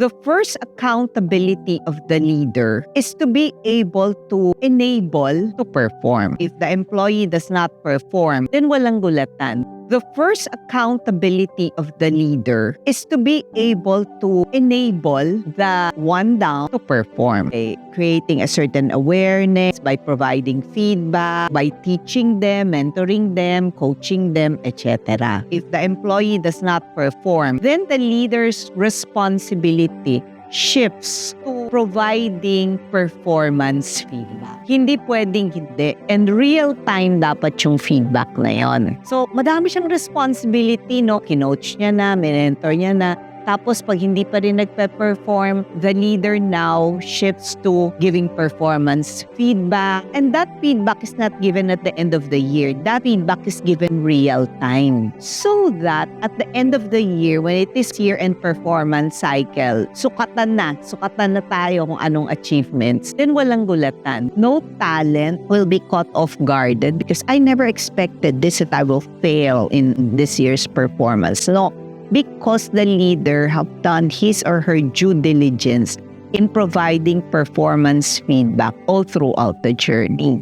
The first accountability of the leader is to be able to enable to perform. If the employee does not perform, then walang gulatan. The first accountability of the leader is to be able to enable the one down to perform. Creating a certain awareness by providing feedback, by teaching them, mentoring them, coaching them, etc. If the employee does not perform, then the leader's responsibility shifts to providing performance feedback. Hindi pwedeng hindi. And real-time dapat yung feedback na yon. So, madami siyang responsibility, no? Kinoach niya na, mentor niya na. Tapos, pag hindi pa rin nagpe-perform, the leader now shifts to giving performance feedback. And that feedback is not given at the end of the year. That feedback is given real time. So that at the end of the year, when it is year-end performance cycle, sukatan na tayo kung anong achievements, then walang gulatan. No talent will be caught off guarded because I never expected this that I will fail in this year's performance. No. Because the leader have done his or her due diligence in providing performance feedback all throughout the journey.